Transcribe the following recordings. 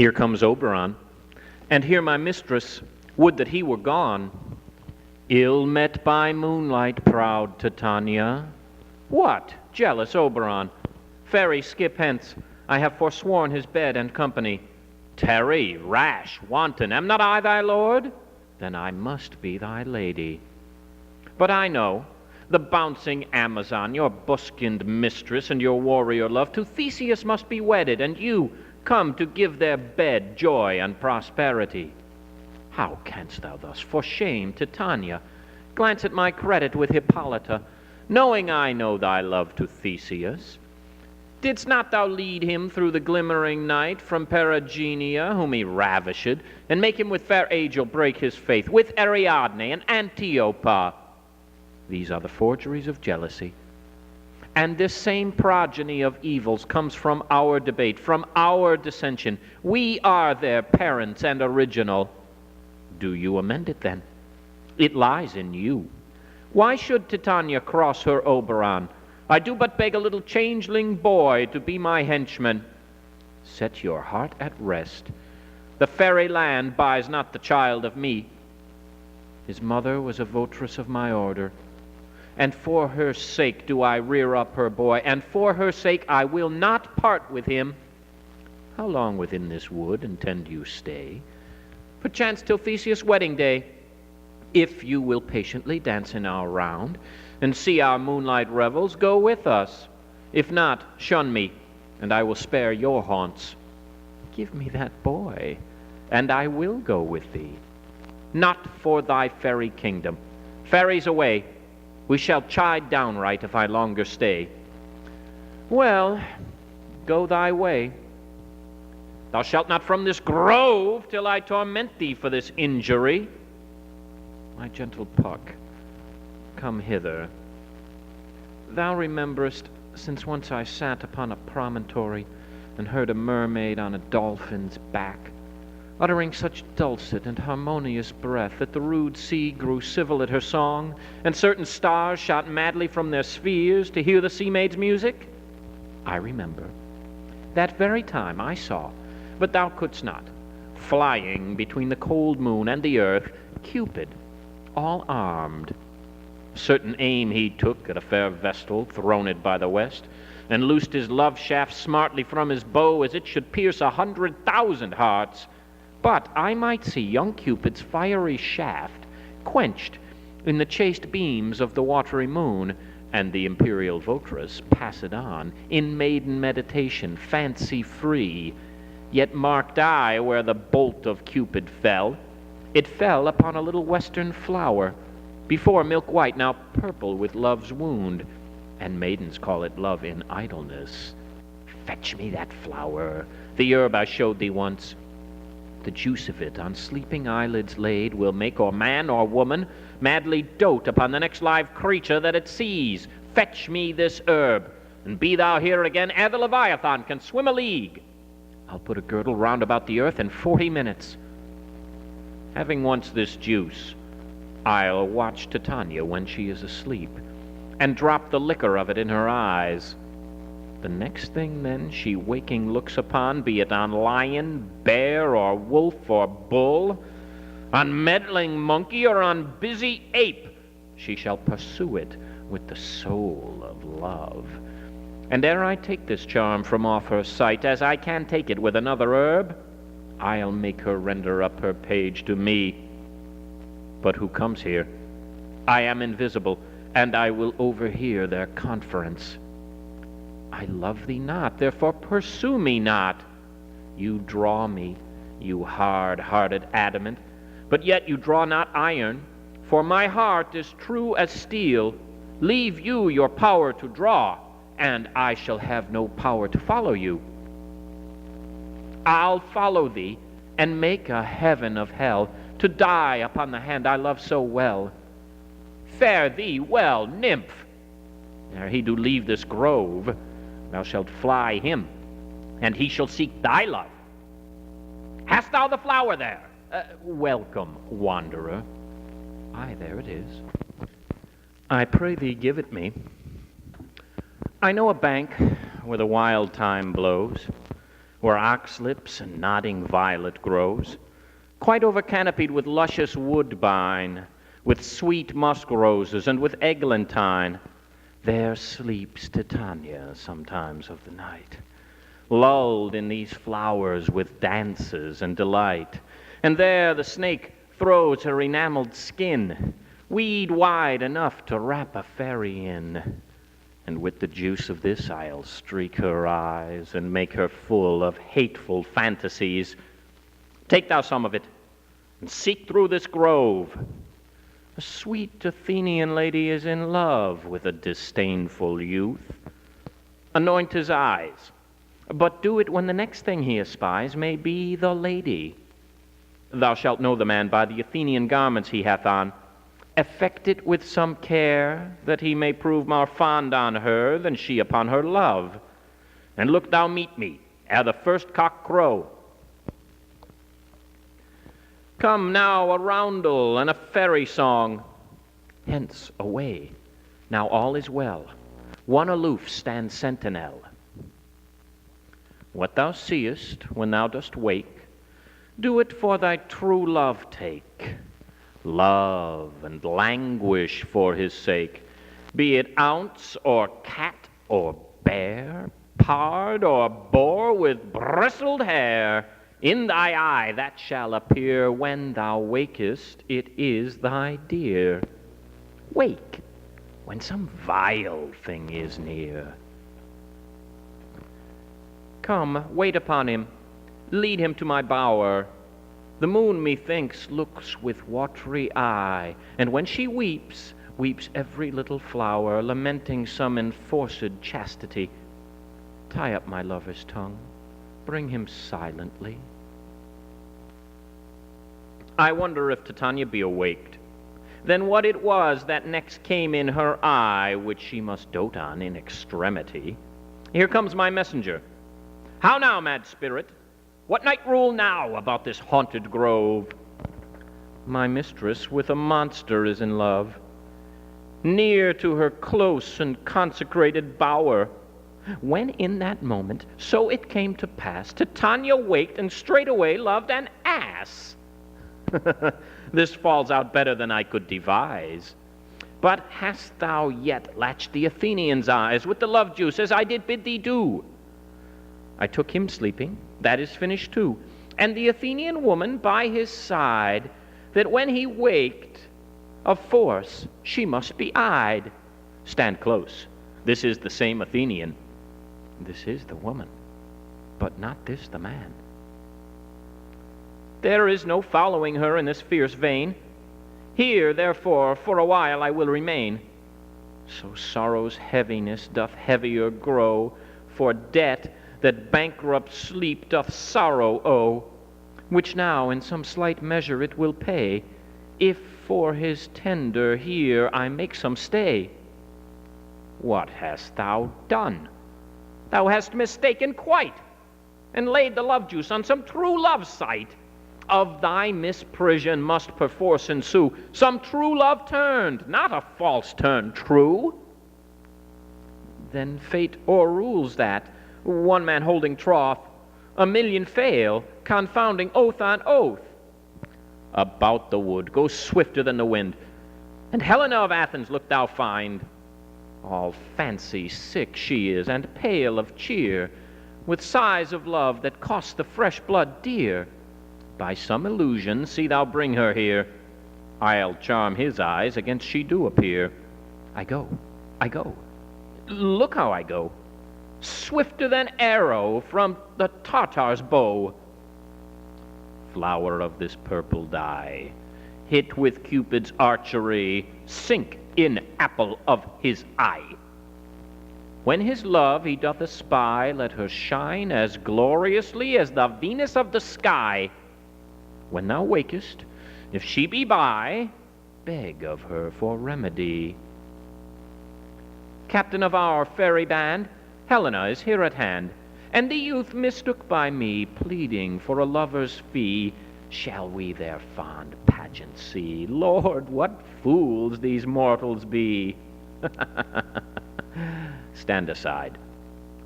Here comes Oberon, and here my mistress, would that he were gone. Ill met by moonlight, proud Titania. What, jealous Oberon? Fairy, skip hence, I have forsworn his bed and company. Tarry, rash, wanton, am not I thy lord? Then I must be thy lady. But I know, the bouncing Amazon, your buskined mistress, and your warrior love, to Theseus must be wedded, and you come to give their bed joy and prosperity. How canst thou thus, for shame, Titania, glance at my credit with Hippolyta, knowing I know thy love to Theseus? Didst not thou lead him through the glimmering night from Perigenia, whom he ravished, and make him with fair Angel break his faith, with Ariadne and Antiopa? These are the forgeries of jealousy. And this same progeny of evils comes from our debate, from our dissension. We are their parents and original. Do you amend it then? It lies in you. Why should Titania cross her Oberon? I do but beg a little changeling boy to be my henchman. Set your heart at rest. The fairy land buys not the child of me. His mother was a votress of my order, and for her sake do I rear up her boy, and for her sake I will not part with him. How long within this wood intend you stay? Perchance till Theseus' wedding day. If you will patiently dance in our round, and see our moonlight revels, go with us. If not, shun me, and I will spare your haunts. Give me that boy, and I will go with thee. Not for thy fairy kingdom. Fairies away, we shall chide downright if I longer stay. Well, go thy way. Thou shalt not from this grove till I torment thee for this injury. My gentle Puck, come hither. Thou rememberest, since once I sat upon a promontory and heard a mermaid on a dolphin's back, uttering such dulcet and harmonious breath that the rude sea grew civil at her song, and certain stars shot madly from their spheres to hear the sea maid's music? I remember. That very time I saw, but thou couldst not, flying between the cold moon and the earth, Cupid, all armed. Certain aim he took at a fair vestal throned by the west, and loosed his love shaft smartly from his bow as it should pierce 100,000 hearts. But I might see young Cupid's fiery shaft quenched in the chaste beams of the watery moon, and the imperial votress passed on in maiden meditation, fancy-free. Yet marked I where the bolt of Cupid fell. It fell upon a little western flower, before milk white, now purple with love's wound, and maidens call it love in idleness. Fetch me that flower, the herb I showed thee once. The juice of it, on sleeping eyelids laid, will make or man or woman madly dote upon the next live creature that it sees. Fetch me this herb, and be thou here again ere the Leviathan can swim a league. I'll put a girdle round about the earth in 40 minutes. Having once this juice, I'll watch Titania when she is asleep, and drop the liquor of it in her eyes. The next thing then she waking looks upon, be it on lion, bear, or wolf, or bull, on meddling monkey, or on busy ape, she shall pursue it with the soul of love. And ere I take this charm from off her sight, as I can take it with another herb, I'll make her render up her page to me. But who comes here? I am invisible, and I will overhear their conference. I love thee not, therefore pursue me not. You draw me, you hard-hearted adamant, but yet you draw not iron, for my heart is true as steel. Leave you your power to draw, and I shall have no power to follow you. I'll follow thee, and make a heaven of hell, to die upon the hand I love so well. Fare thee well, nymph. Ere he do leave this grove, thou shalt fly him, and he shall seek thy love. Hast thou the flower there? Welcome, wanderer. Aye, there it is. I pray thee give it me. I know a bank where the wild thyme blows, where oxlips and nodding violet grows, quite over-canopied with luscious woodbine, with sweet musk roses, and with eglantine, there sleeps Titania sometimes of the night, lulled in these flowers with dances and delight. And there the snake throws her enameled skin, weed wide enough to wrap a fairy in. And with the juice of this I'll streak her eyes and make her full of hateful fantasies. Take thou some of it, and seek through this grove. A sweet Athenian lady is in love with a disdainful youth. Anoint his eyes, but do it when the next thing he espies may be the lady. Thou shalt know the man by the Athenian garments he hath on. Effect it with some care, that he may prove more fond on her than she upon her love. And look thou meet me ere the first cock crow. Come now, a roundel and a fairy song. Hence, away, now all is well. One aloof stands sentinel. What thou seest when thou dost wake, do it for thy true love take. Love and languish for his sake, be it ounce or cat or bear, pard or boar with bristled hair. In thy eye that shall appear when thou wakest, it is thy dear. Wake when some vile thing is near. Come, wait upon him, lead him to my bower. The moon, methinks, looks with watery eye, and when she weeps, weeps every little flower, lamenting some enforced chastity. Tie up my lover's tongue, bring him silently. I wonder if Titania be awaked, then what it was that next came in her eye, which she must dote on in extremity. Here comes my messenger. How now, mad spirit? What night rule now about this haunted grove? My mistress with a monster is in love, near to her close and consecrated bower. When in that moment, so it came to pass, Titania waked and straightway loved an ass. This falls out better than I could devise. But hast thou yet latched the Athenian's eyes with the love juice, as I did bid thee do? I took him sleeping, that is finished too, and the Athenian woman by his side, that when he waked, of force she must be eyed. Stand close, this is the same Athenian. This is the woman, but not this the man. There is no following her in this fierce vein. Here, therefore, for a while I will remain. So sorrow's heaviness doth heavier grow, for debt that bankrupt sleep doth sorrow owe, which now in some slight measure it will pay, if for his tender here I make some stay. What hast thou done? Thou hast mistaken quite, and laid the love juice on some true love sight. Of thy misprision must perforce ensue some true love turned, not a false turn true. Then fate o'errules that, one man holding troth, a million fail, confounding oath on oath. About the wood, go swifter than the wind, and Helena of Athens look thou find. All fancy sick she is, and pale of cheer, with sighs of love that cost the fresh blood dear. By some illusion see thou bring her here. I'll charm his eyes against she do appear. I go. Look how I go. Swifter than arrow from the Tartar's bow. Flower of this purple dye, hit with Cupid's archery, sink in apple of his eye. When his love he doth espy, let her shine as gloriously as the Venus of the sky. When thou wakest, if she be by, beg of her for remedy. Captain of our fairy band, Helena is here at hand, and the youth mistook by me, pleading for a lover's fee. Shall we their fond pageant see? Lord, what fools these mortals be! Stand aside.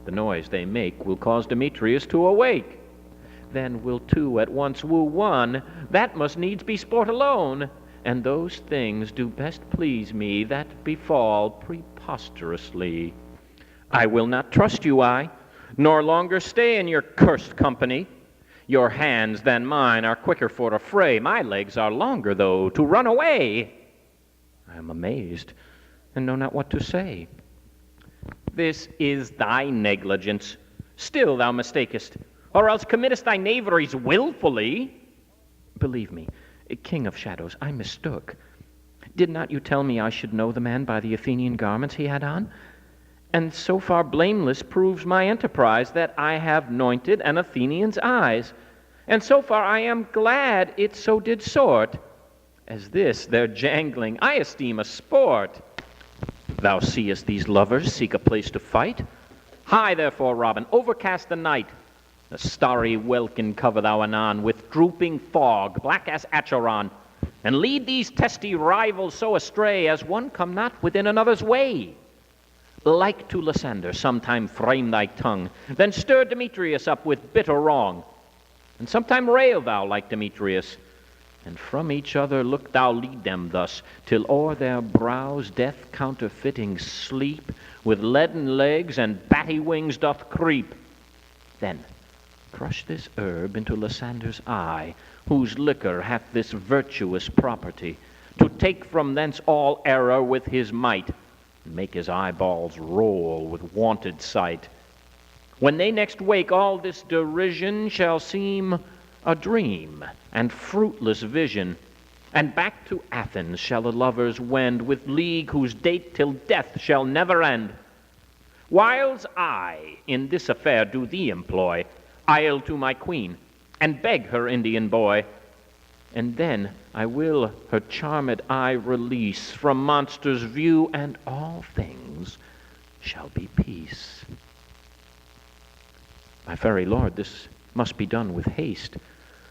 The noise they make will cause Demetrius to awake. Then will two at once woo one. That must needs be sport alone. And those things do best please me that befall preposterously. I will not trust you, nor longer stay in your cursed company. Your hands than mine are quicker for a fray. My legs are longer, though, to run away. I am amazed, and know not what to say. This is thy negligence. Still thou mistakest, or else committest thy knaveries willfully. Believe me, King of Shadows, I mistook. Did not you tell me I should know the man by the Athenian garments he had on? And so far blameless proves my enterprise that I have anointed an Athenian's eyes. And so far I am glad it so did sort, as this their jangling I esteem a sport. Thou seest these lovers seek a place to fight. High therefore, Robin, overcast the night. The starry welkin cover thou anon with drooping fog, black as Acheron, and lead these testy rivals so astray as one come not within another's way. Like to Lysander, sometime frame thy tongue, then stir Demetrius up with bitter wrong. And sometime rail thou like Demetrius, and from each other look thou lead them thus, till o'er their brows death counterfeiting sleep, with leaden legs and batty wings doth creep. Then crush this herb into Lysander's eye, whose liquor hath this virtuous property, to take from thence all error with his might, and make his eyeballs roll with wonted sight. When they next wake, all this derision shall seem a dream and fruitless vision, and back to Athens shall the lovers wend, with league whose date till death shall never end. Whiles I in this affair do thee employ, I'll to my queen, and beg her Indian boy, and then I will her charmed eye release from monsters' view, and all things shall be peace. My fairy lord, this must be done with haste,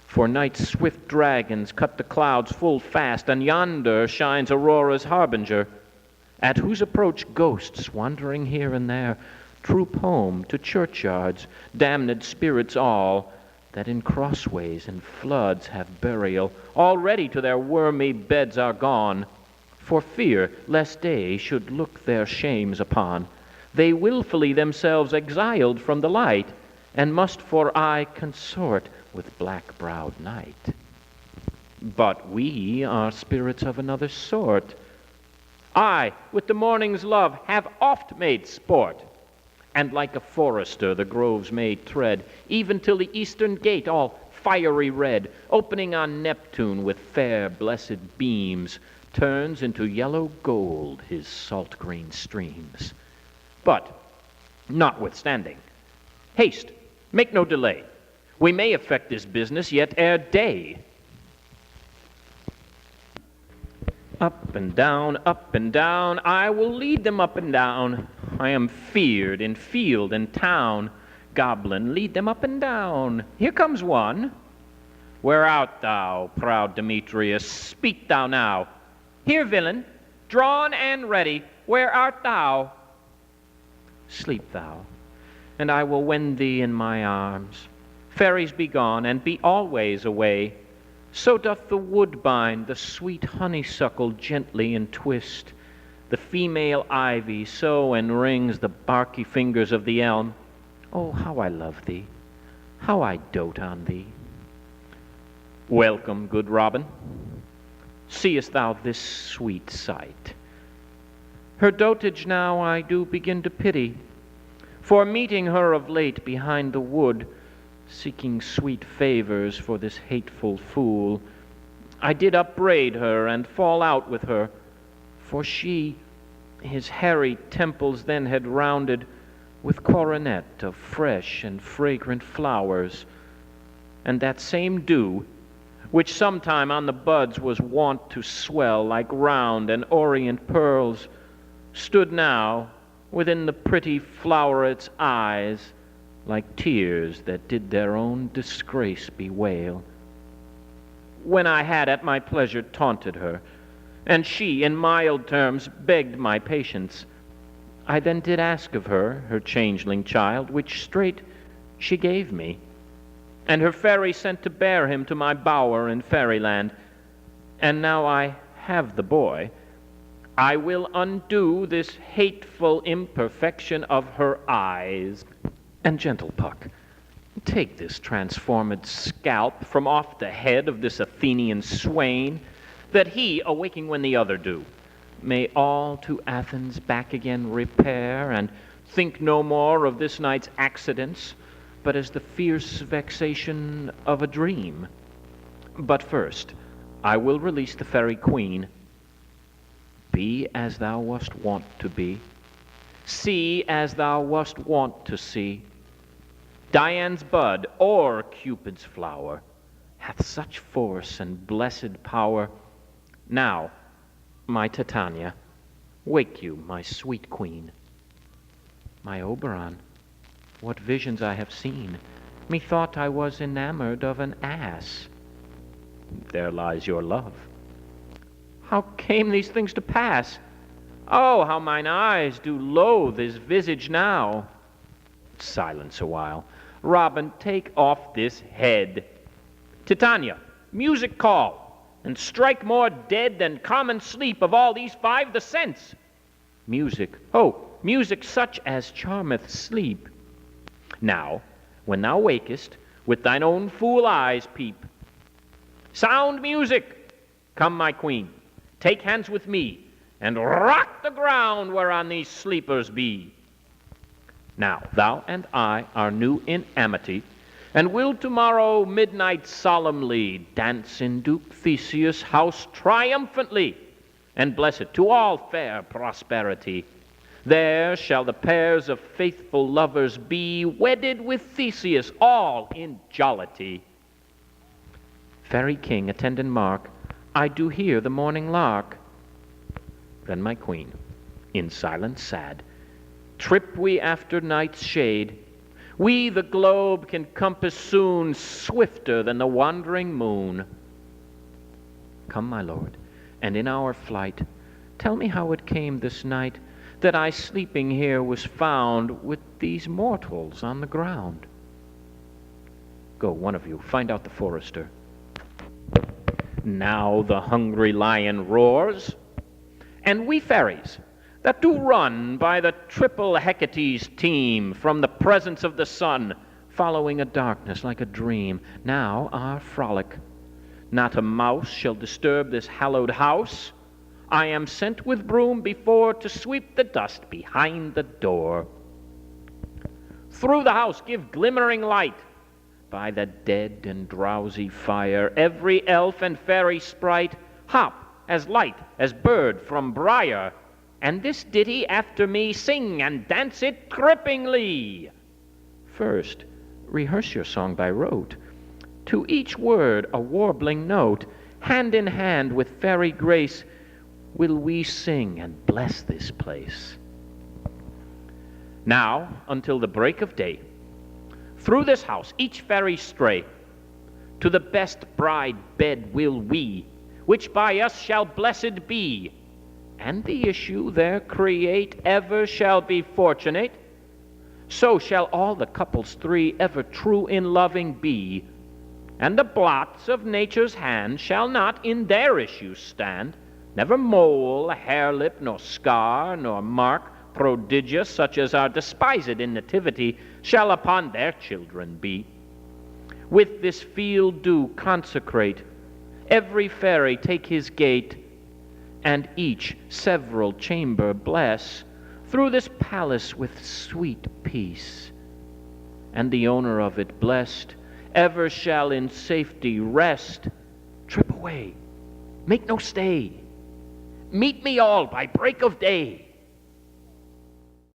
for night's swift dragons cut the clouds full fast, and yonder shines Aurora's harbinger, at whose approach ghosts, wandering here and there, troop home to churchyards, damned spirits all, that in crossways and floods have burial, already to their wormy beds are gone, for fear lest they should look their shames upon. They willfully themselves exiled from the light, and must for aye consort with black-browed night. But we are spirits of another sort. I, with the morning's love, have oft made sport, and like a forester the groves may tread, even till the eastern gate, all fiery red, opening on Neptune with fair blessed beams, turns into yellow gold his salt green streams. But, notwithstanding, haste, make no delay. We may effect this business yet ere day. Up and down, I will lead them up and down. I am feared in field and town. Goblin, lead them up and down. Here comes one. Where art thou, proud Demetrius? Speak thou now. Here, villain, drawn and ready, where art thou? Sleep thou, and I will wend thee in my arms. Fairies be gone, and be always away. So doth the woodbine the sweet honeysuckle gently entwist. The female ivy so enrings the barky fingers of the elm. Oh, how I love thee, how I dote on thee. Welcome, good Robin. Seest thou this sweet sight? Her dotage now I do begin to pity, for meeting her of late behind the wood, seeking sweet favors for this hateful fool, I did upbraid her and fall out with her, for she his hairy temples then had rounded with coronet of fresh and fragrant flowers, and that same dew, which sometime on the buds was wont to swell like round and orient pearls, stood now within the pretty floweret's eyes, like tears that did their own disgrace bewail. When I had at my pleasure taunted her, and she in mild terms begged my patience, I then did ask of her, her changeling child, which straight she gave me, and her fairy sent to bear him to my bower in fairyland. And now I have the boy, I will undo this hateful imperfection of her eyes. And gentle Puck, take this transformed scalp from off the head of this Athenian swain, that he, awaking when the other do, may all to Athens back again repair, and think no more of this night's accidents, but as the fierce vexation of a dream. But first, I will release the fairy queen. Be as thou wast wont to be. See as thou wast wont to see. Dian's bud, or Cupid's flower, hath such force and blessed power. Now, my Titania, wake you, my sweet queen. My Oberon, what visions I have seen! Methought I was enamored of an ass. There lies your love. How came these things to pass? Oh, how mine eyes do loathe his visage now! Silence a while. Robin, take off this head. Titania, music call, and strike more dead than common sleep of all these five the sense. Music, oh, music such as charmeth sleep. Now, when thou wakest, with thine own fool eyes peep. Sound music! Come, my queen, take hands with me, and rock the ground whereon these sleepers be. Now, thou and I are new in amity, and will tomorrow midnight solemnly dance in Duke Theseus' house triumphantly, and bless it to all fair prosperity. There shall the pairs of faithful lovers be, wedded with Theseus, all in jollity. Fairy king, attend and mark, I do hear the morning lark. Then my queen, in silence sad, trip we after night's shade. We the globe can compass soon, swifter than the wandering moon. Come, my lord, and in our flight, tell me how it came this night that I sleeping here was found with these mortals on the ground. Go, one of you, find out the forester. Now the hungry lion roars, and we fairies, that do run by the triple Hecate's team from the presence of the sun, following a darkness like a dream, now our frolic. Not a mouse shall disturb this hallowed house. I am sent with broom before to sweep the dust behind the door. Through the house give glimmering light. By the dead and drowsy fire, every elf and fairy sprite hop as light as bird from briar, and this ditty after me sing and dance it trippingly. First, rehearse your song by rote, to each word a warbling note. Hand in hand with fairy grace will we sing and bless this place. Now, until the break of day, through this house each fairy stray, to the best bride bed will we, which by us shall blessed be, and the issue there create ever shall be fortunate. So shall all the couples three ever true in loving be, and the blots of nature's hand shall not in their issue stand. Never mole, harelip, nor scar, nor mark prodigious, such as are despised in nativity, shall upon their children be. With this field do consecrate, every fairy take his gate, and each several chamber bless, through this palace with sweet peace. And the owner of it blessed ever shall in safety rest. Trip away, make no stay, meet me all by break of day.